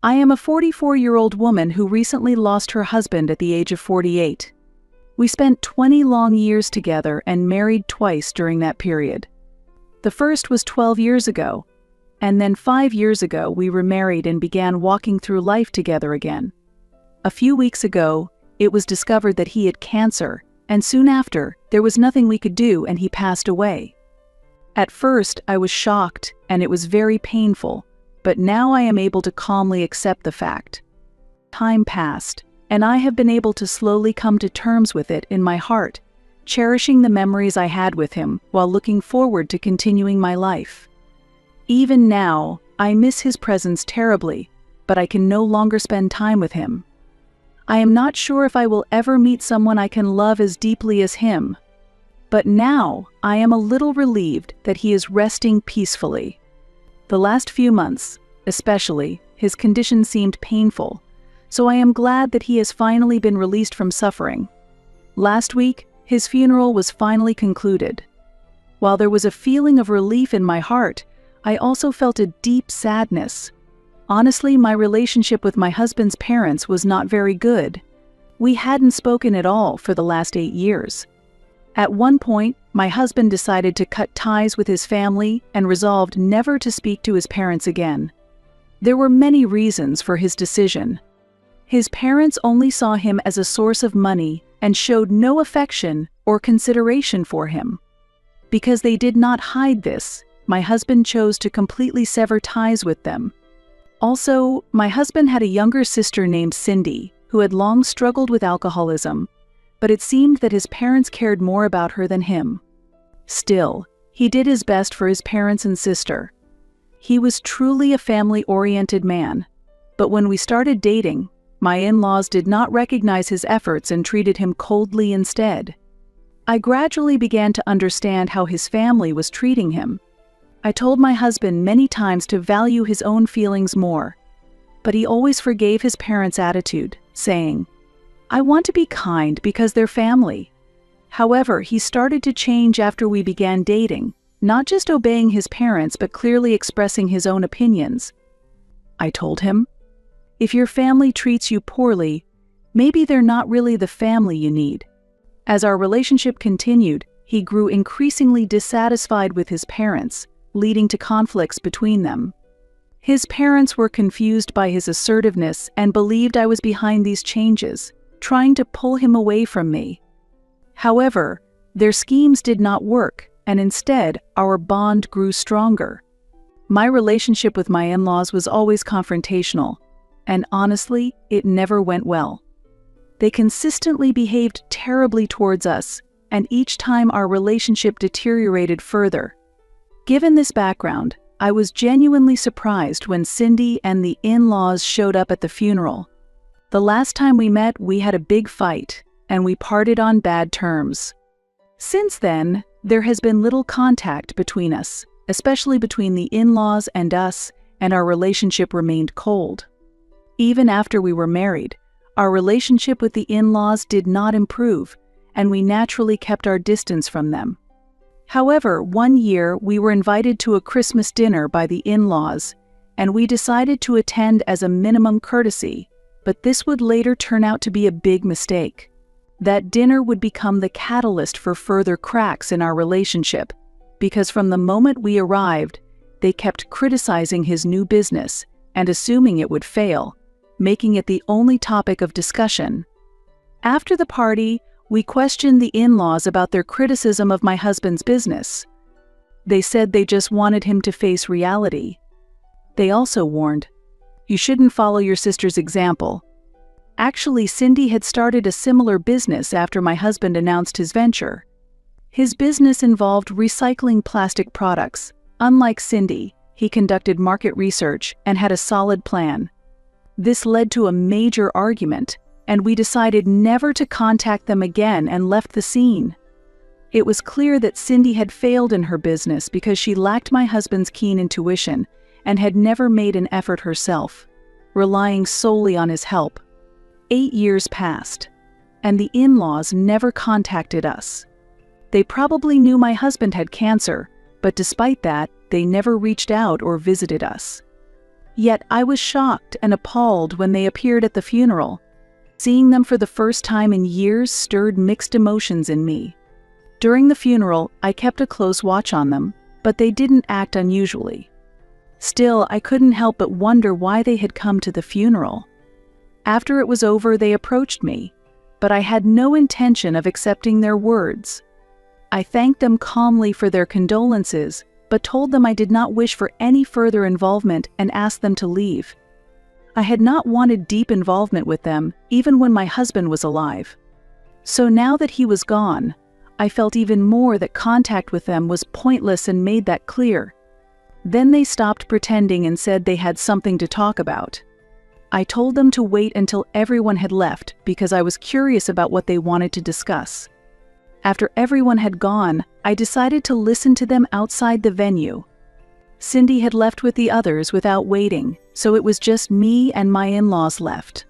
I am a 44-year-old woman who recently lost her husband at the age of 48. We spent 20 long years together and married twice during that period. The first was 12 years ago, and then 5 years ago we remarried and began walking through life together again. A few weeks ago, it was discovered that he had cancer, and soon after, there was nothing we could do and he passed away. At first, I was shocked and it was very painful, but now I am able to calmly accept the fact. Time passed, and I have been able to slowly come to terms with it in my heart, cherishing the memories I had with him while looking forward to continuing my life. Even now, I miss his presence terribly, but I can no longer spend time with him. I am not sure if I will ever meet someone I can love as deeply as him. But now, I am a little relieved that he is resting peacefully. The last few months, especially, his condition seemed painful, so I am glad that he has finally been released from suffering. Last week, his funeral was finally concluded. While there was a feeling of relief in my heart, I also felt a deep sadness. Honestly, my relationship with my husband's parents was not very good. We hadn't spoken at all for the last 8 years. At one point, my husband decided to cut ties with his family and resolved never to speak to his parents again. There were many reasons for his decision. His parents only saw him as a source of money and showed no affection or consideration for him. Because they did not hide this, my husband chose to completely sever ties with them. Also, my husband had a younger sister named Cindy, who had long struggled with alcoholism, but it seemed that his parents cared more about her than him. Still, he did his best for his parents and sister. He was truly a family-oriented man, but when we started dating, my in-laws did not recognize his efforts and treated him coldly instead. I gradually began to understand how his family was treating him. I told my husband many times to value his own feelings more, but he always forgave his parents' attitude, saying, "I want to be kind because they're family." However, he started to change after we began dating, not just obeying his parents but clearly expressing his own opinions. I told him, "If your family treats you poorly, maybe they're not really the family you need." As our relationship continued, he grew increasingly dissatisfied with his parents, leading to conflicts between them. His parents were confused by his assertiveness and believed I was behind these changes, trying to pull him away from me. However, their schemes did not work, and instead, our bond grew stronger. My relationship with my in-laws was always confrontational, and honestly, it never went well. They consistently behaved terribly towards us, and each time our relationship deteriorated further. Given this background, I was genuinely surprised when Cindy and the in-laws showed up at the funeral. The last time we met, we had a big fight, and we parted on bad terms. Since then, there has been little contact between us, especially between the in-laws and us, and our relationship remained cold. Even after we were married, our relationship with the in-laws did not improve, and we naturally kept our distance from them. However, one year we were invited to a Christmas dinner by the in-laws, and we decided to attend as a minimum courtesy, but this would later turn out to be a big mistake. That dinner would become the catalyst for further cracks in our relationship, because from the moment we arrived, they kept criticizing his new business and assuming it would fail, making it the only topic of discussion. After the party, we questioned the in-laws about their criticism of my husband's business. They said they just wanted him to face reality. They also warned, "You shouldn't follow your sister's example." Actually, Cindy had started a similar business after my husband announced his venture. His business involved recycling plastic products. Unlike Cindy, he conducted market research and had a solid plan. This led to a major argument, and we decided never to contact them again and left the scene. It was clear that Cindy had failed in her business because she lacked my husband's keen intuition and had never made an effort herself, relying solely on his help. 8 years passed, and the in-laws never contacted us. They probably knew my husband had cancer, but despite that, they never reached out or visited us. Yet I was shocked and appalled when they appeared at the funeral. Seeing them for the first time in years stirred mixed emotions in me. During the funeral, I kept a close watch on them, but they didn't act unusually. Still, I couldn't help but wonder why they had come to the funeral. After it was over, they approached me, but I had no intention of accepting their words. I thanked them calmly for their condolences, but told them I did not wish for any further involvement and asked them to leave. I had not wanted deep involvement with them, even when my husband was alive. So now that he was gone, I felt even more that contact with them was pointless and made that clear. Then they stopped pretending and said they had something to talk about. I told them to wait until everyone had left because I was curious about what they wanted to discuss. After everyone had gone, I decided to listen to them outside the venue. Cindy had left with the others without waiting, so it was just me and my in-laws left.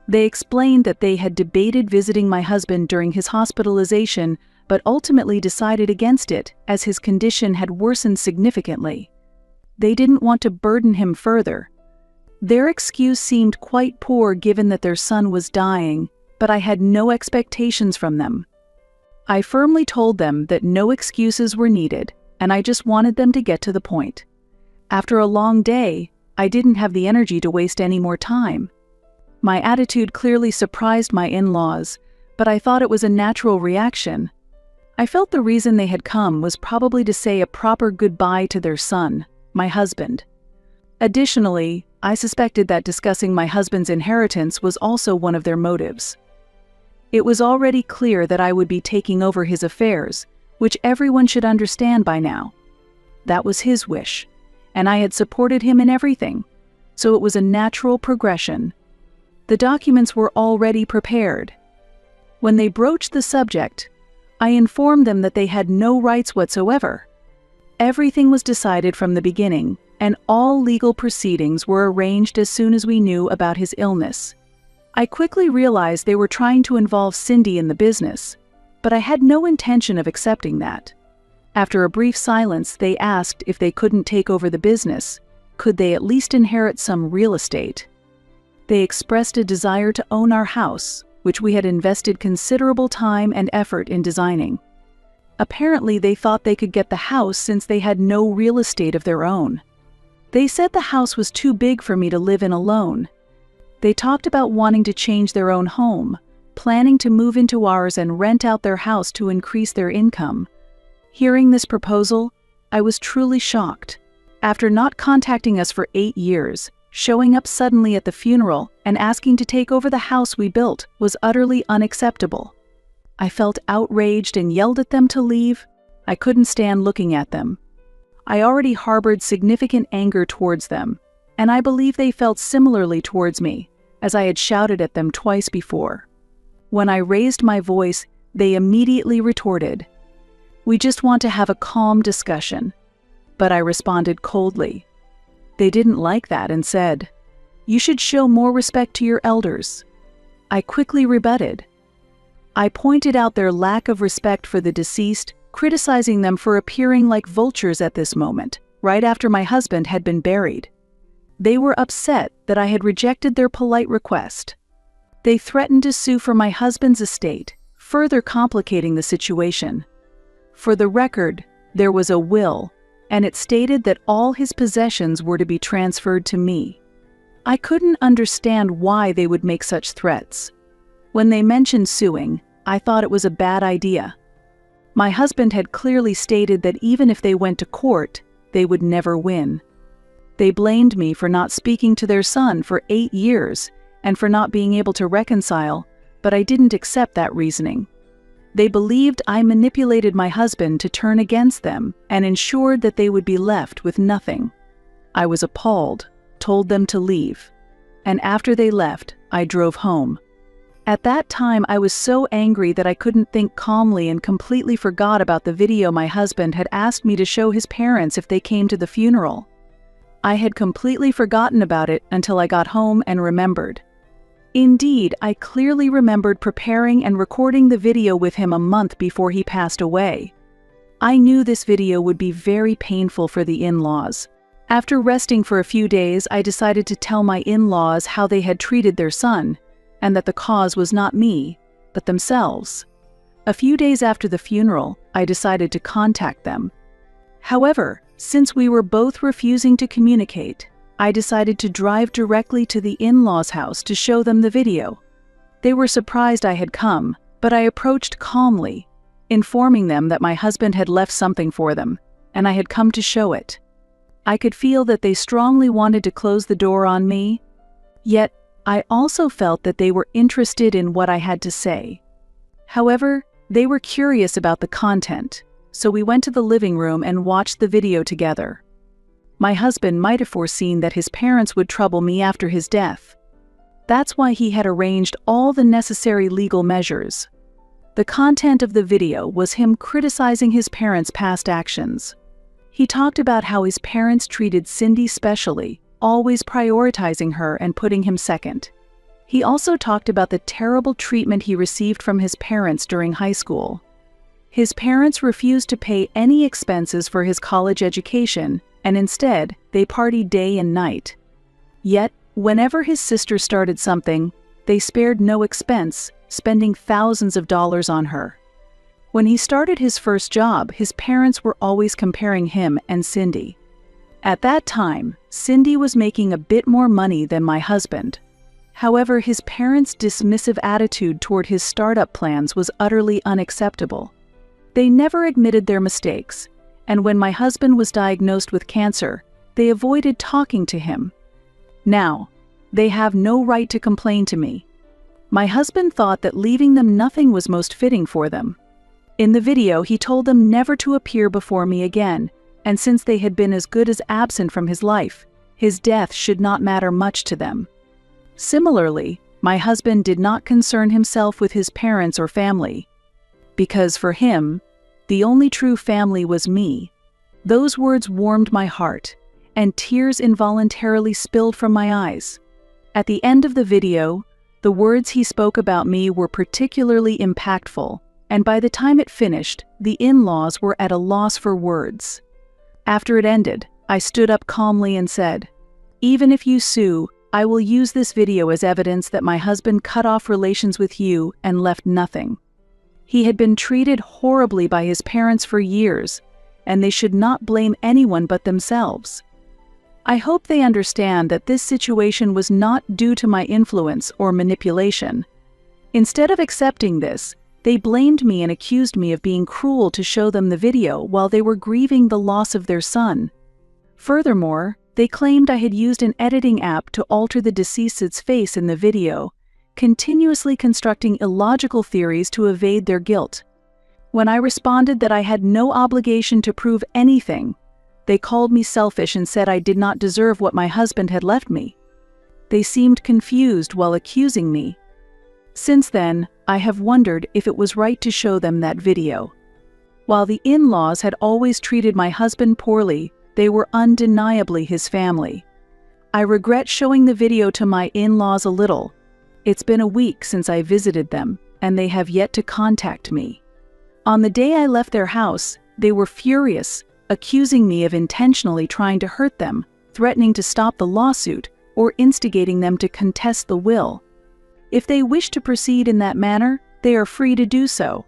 They explained that they had debated visiting my husband during his hospitalization, but ultimately decided against it as his condition had worsened significantly. They didn't want to burden him further. Their excuse seemed quite poor given that their son was dying, but I had no expectations from them. I firmly told them that no excuses were needed, and I just wanted them to get to the point. After a long day, I didn't have the energy to waste any more time. My attitude clearly surprised my in-laws, but I thought it was a natural reaction. I felt the reason they had come was probably to say a proper goodbye to their son, my husband. Additionally, I suspected that discussing my husband's inheritance was also one of their motives. It was already clear that I would be taking over his affairs, which everyone should understand by now. That was his wish, and I had supported him in everything, so it was a natural progression. The documents were already prepared. When they broached the subject, I informed them that they had no rights whatsoever. Everything was decided from the beginning, and all legal proceedings were arranged as soon as we knew about his illness. I quickly realized they were trying to involve Cindy in the business, but I had no intention of accepting that. After a brief silence, they asked if they couldn't take over the business, could they at least inherit some real estate? They expressed a desire to own our house, which we had invested considerable time and effort in designing. Apparently, they thought they could get the house since they had no real estate of their own. They said the house was too big for me to live in alone. They talked about wanting to change their own home, planning to move into ours and rent out their house to increase their income. Hearing this proposal, I was truly shocked. After not contacting us for 8 years, showing up suddenly at the funeral and asking to take over the house we built was utterly unacceptable. I felt outraged and yelled at them to leave. I couldn't stand looking at them. I already harbored significant anger towards them, and I believe they felt similarly towards me, as I had shouted at them twice before. When I raised my voice, they immediately retorted, "We just want to have a calm discussion." But I responded coldly. They didn't like that and said, "You should show more respect to your elders." I quickly rebutted. I pointed out their lack of respect for the deceased, criticizing them for appearing like vultures at this moment, right after my husband had been buried. They were upset that I had rejected their polite request. They threatened to sue for my husband's estate, further complicating the situation. For the record, there was a will, and it stated that all his possessions were to be transferred to me. I couldn't understand why they would make such threats. When they mentioned suing, I thought it was a bad idea. My husband had clearly stated that even if they went to court, they would never win. They blamed me for not speaking to their son for 8 years and for not being able to reconcile, but I didn't accept that reasoning. They believed I manipulated my husband to turn against them and ensured that they would be left with nothing. I was appalled, told them to leave, and after they left, I drove home. At that time, I was so angry that I couldn't think calmly and completely forgot about the video my husband had asked me to show his parents if they came to the funeral. I had completely forgotten about it until I got home and remembered. Indeed, I clearly remembered preparing and recording the video with him a month before he passed away. I knew this video would be very painful for the in-laws, After resting for a few days, I decided to tell my in-laws how they had treated their son, and that the cause was not me, but themselves. A few days after the funeral, I decided to contact them. However, since we were both refusing to communicate, I decided to drive directly to the in-laws' house to show them the video. They were surprised I had come, but I approached calmly, informing them that my husband had left something for them, and I had come to show it. I could feel that they strongly wanted to close the door on me, yet I also felt that they were interested in what I had to say. However, they were curious about the content, so we went to the living room and watched the video together. My husband might have foreseen that his parents would trouble me after his death. That's why he had arranged all the necessary legal measures. The content of the video was him criticizing his parents' past actions. He talked about how his parents treated Cindy specially, always prioritizing her and putting him second. He also talked about the terrible treatment he received from his parents during high school. His parents refused to pay any expenses for his college education, and instead, they partied day and night. Yet, whenever his sister started something, they spared no expense, spending thousands of dollars on her. When he started his first job, his parents were always comparing him and Cindy. At that time, Cindy was making a bit more money than my husband. However, his parents' dismissive attitude toward his startup plans was utterly unacceptable. They never admitted their mistakes, and when my husband was diagnosed with cancer, they avoided talking to him. Now, they have no right to complain to me. My husband thought that leaving them nothing was most fitting for them. In the video, he told them never to appear before me again, and since they had been as good as absent from his life, his death should not matter much to them. Similarly, my husband did not concern himself with his parents or family, because for him, the only true family was me. Those words warmed my heart, and tears involuntarily spilled from my eyes. At the end of the video, the words he spoke about me were particularly impactful, and by the time it finished, the in-laws were at a loss for words. After it ended, I stood up calmly and said, "Even if you sue, I will use this video as evidence that my husband cut off relations with you and left nothing. He had been treated horribly by his parents for years, and they should not blame anyone but themselves. I hope they understand that this situation was not due to my influence or manipulation. Instead of accepting this, they blamed me and accused me of being cruel to show them the video while they were grieving the loss of their son. Furthermore, they claimed I had used an editing app to alter the deceased's face in the video, continuously constructing illogical theories to evade their guilt. When I responded that I had no obligation to prove anything, they called me selfish and said I did not deserve what my husband had left me. They seemed confused while accusing me. Since then, I have wondered if it was right to show them that video. While the in-laws had always treated my husband poorly, they were undeniably his family. I regret showing the video to my in-laws a little. It's been a week since I visited them, and they have yet to contact me. On the day I left their house, they were furious, accusing me of intentionally trying to hurt them, threatening to stop the lawsuit, or instigating them to contest the will. If they wish to proceed in that manner, they are free to do so.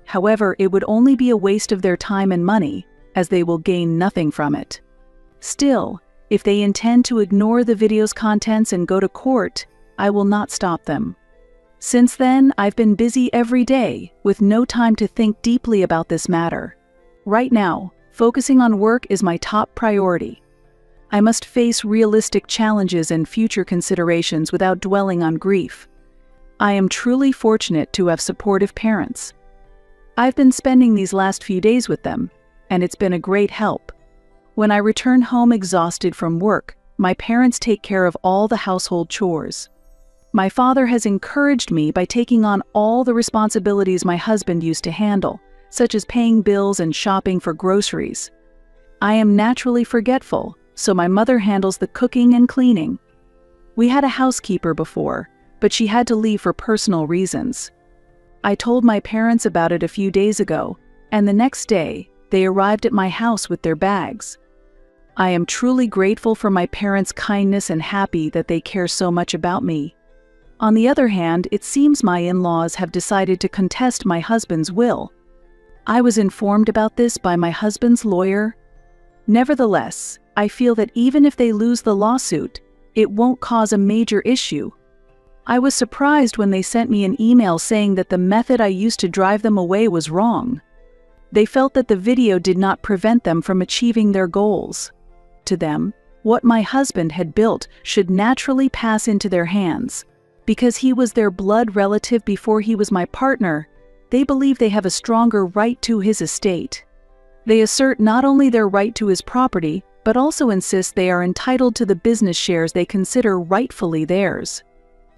However, it would only be a waste of their time and money, as they will gain nothing from it. Still, if they intend to ignore the video's contents and go to court, I will not stop them. Since then, I've been busy every day, with no time to think deeply about this matter. Right now, focusing on work is my top priority. I must face realistic challenges and future considerations without dwelling on grief. I am truly fortunate to have supportive parents. I've been spending these last few days with them, and it's been a great help. When I return home exhausted from work, my parents take care of all the household chores. My father has encouraged me by taking on all the responsibilities my husband used to handle, such as paying bills and shopping for groceries. I am naturally forgetful, so my mother handles the cooking and cleaning. We had a housekeeper before, but she had to leave for personal reasons. I told my parents about it a few days ago, and the next day, they arrived at my house with their bags. I am truly grateful for my parents' kindness and happy that they care so much about me. On the other hand, it seems my in-laws have decided to contest my husband's will. I was informed about this by my husband's lawyer. Nevertheless, I feel that even if they lose the lawsuit, it won't cause a major issue. I was surprised when they sent me an email saying that the method I used to drive them away was wrong. They felt that the video did not prevent them from achieving their goals. To them, what my husband had built should naturally pass into their hands. Because he was their blood relative before he was my partner, they believe they have a stronger right to his estate. They assert not only their right to his property, but also insist they are entitled to the business shares they consider rightfully theirs.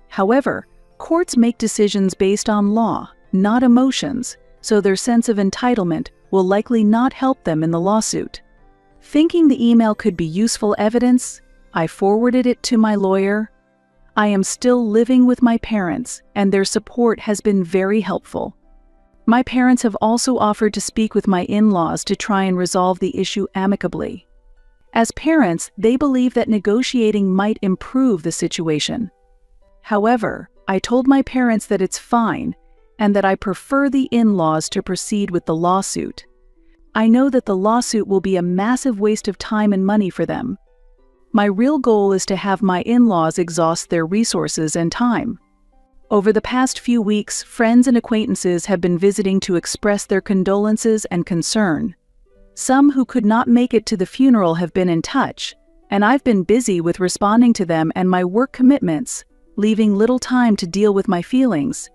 However, courts make decisions based on law, not emotions, so their sense of entitlement will likely not help them in the lawsuit. Thinking the email could be useful evidence, I forwarded it to my lawyer. I am still living with my parents, and their support has been very helpful. My parents have also offered to speak with my in-laws to try and resolve the issue amicably. As parents, they believe that negotiating might improve the situation. However, I told my parents that it's fine, and that I prefer the in-laws to proceed with the lawsuit. I know that the lawsuit will be a massive waste of time and money for them. My real goal is to have my in-laws exhaust their resources and time. Over the past few weeks, friends and acquaintances have been visiting to express their condolences and concern. Some who could not make it to the funeral have been in touch, and I've been busy with responding to them and my work commitments, leaving little time to deal with my feelings.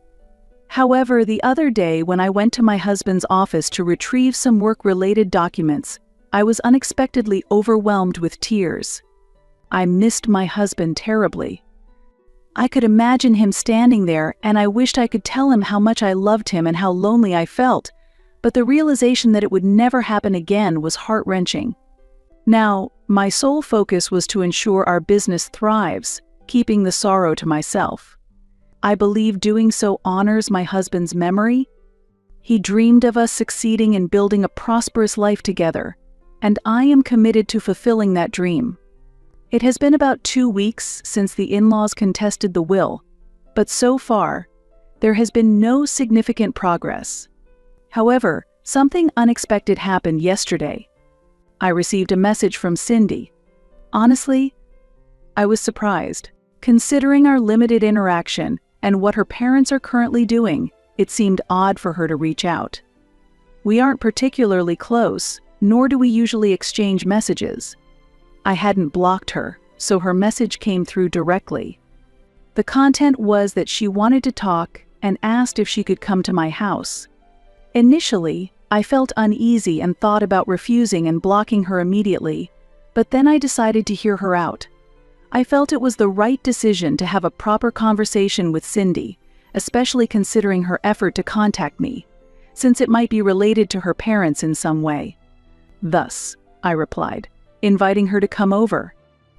However, the other day when I went to my husband's office to retrieve some work-related documents, I was unexpectedly overwhelmed with tears. I missed my husband terribly. I could imagine him standing there, and I wished I could tell him how much I loved him and how lonely I felt, but the realization that it would never happen again was heart-wrenching. Now, my sole focus was to ensure our business thrives, keeping the sorrow to myself. I believe doing so honors my husband's memory. He dreamed of us succeeding in building a prosperous life together, and I am committed to fulfilling that dream. It has been about 2 weeks since the in-laws contested the will, but so far, there has been no significant progress. However, something unexpected happened yesterday. I received a message from Cindy. Honestly, I was surprised. Considering our limited interaction and what her parents are currently doing, it seemed odd for her to reach out. We aren't particularly close, nor do we usually exchange messages. I hadn't blocked her, so her message came through directly. The content was that she wanted to talk and asked if she could come to my house. Initially, I felt uneasy and thought about refusing and blocking her immediately, but then I decided to hear her out. I felt it was the right decision to have a proper conversation with Cindy, especially considering her effort to contact me, since it might be related to her parents in some way. Thus, I replied, inviting her to come over.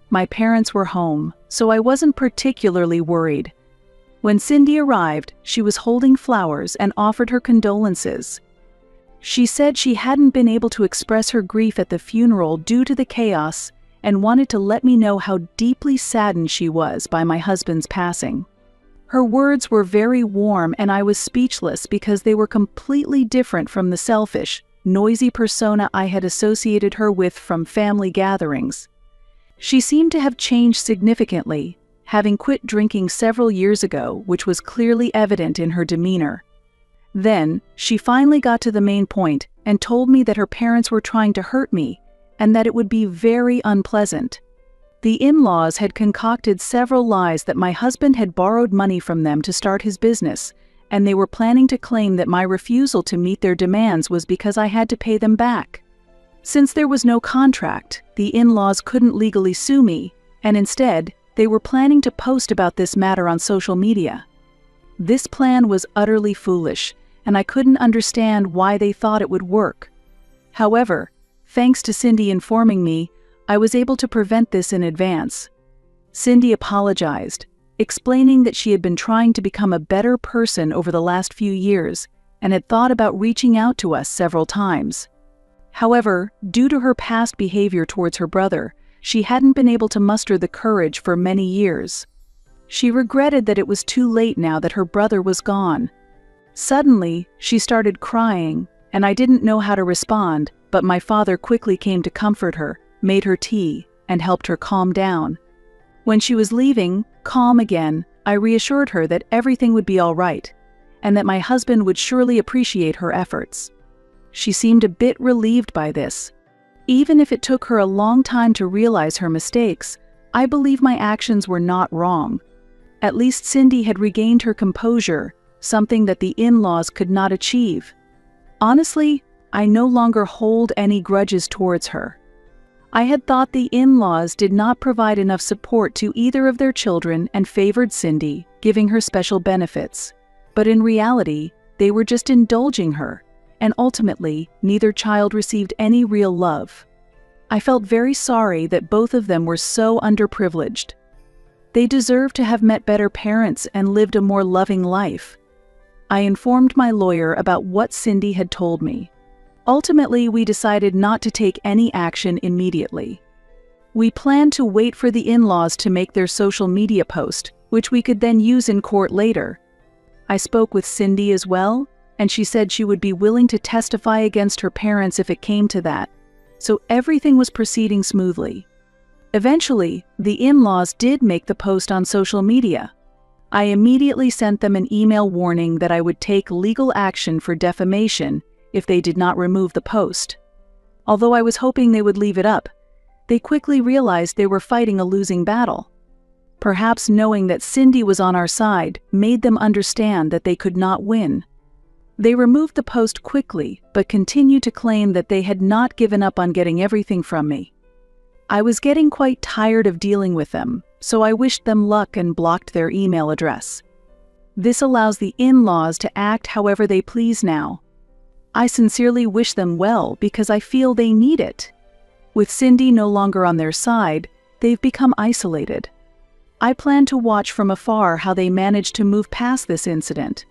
My parents were home, so I wasn't particularly worried. When Cindy arrived, she was holding flowers and offered her condolences. She said she hadn't been able to express her grief at the funeral due to the chaos and wanted to let me know how deeply saddened she was by my husband's passing. Her words were very warm, and I was speechless because they were completely different from the selfish, noisy persona I had associated her with from family gatherings. She seemed to have changed significantly, having quit drinking several years ago, which was clearly evident in her demeanor. Then, she finally got to the main point and told me that her parents were trying to hurt me, and that it would be very unpleasant. The in-laws had concocted several lies that my husband had borrowed money from them to start his business, and they were planning to claim that my refusal to meet their demands was because I had to pay them back. Since there was no contract, the in-laws couldn't legally sue me, and instead, they were planning to post about this matter on social media. This plan was utterly foolish, and I couldn't understand why they thought it would work. However, thanks to Cindy informing me, I was able to prevent this in advance. Cindy apologized, explaining that she had been trying to become a better person over the last few years and had thought about reaching out to us several times. However, due to her past behavior towards her brother, she hadn't been able to muster the courage for many years. She regretted that it was too late now that her brother was gone. Suddenly, she started crying, and I didn't know how to respond, but my father quickly came to comfort her, made her tea, and helped her calm down. When she was leaving, calm again, I reassured her that everything would be all right, and that my husband would surely appreciate her efforts. She seemed a bit relieved by this. Even if it took her a long time to realize her mistakes, I believe my actions were not wrong. At least Cindy had regained her composure, something that the in-laws could not achieve. Honestly, I no longer hold any grudges towards her. I had thought the in-laws did not provide enough support to either of their children and favored Cindy, giving her special benefits. But in reality, they were just indulging her, and ultimately, neither child received any real love. I felt very sorry that both of them were so underprivileged. They deserved to have met better parents and lived a more loving life. I informed my lawyer about what Cindy had told me. Ultimately, we decided not to take any action immediately. We planned to wait for the in-laws to make their social media post, which we could then use in court later. I spoke with Cindy as well, and she said she would be willing to testify against her parents if it came to that, so everything was proceeding smoothly. Eventually, the in-laws did make the post on social media. I immediately sent them an email warning that I would take legal action for defamation if they did not remove the post. Although I was hoping they would leave it up, they quickly realized they were fighting a losing battle. Perhaps knowing that Cindy was on our side made them understand that they could not win. They removed the post quickly, but continued to claim that they had not given up on getting everything from me. I was getting quite tired of dealing with them, so I wished them luck and blocked their email address. This allows the in-laws to act however they please now. I sincerely wish them well because I feel they need it. With Cindy no longer on their side, they've become isolated. I plan to watch from afar how they manage to move past this incident.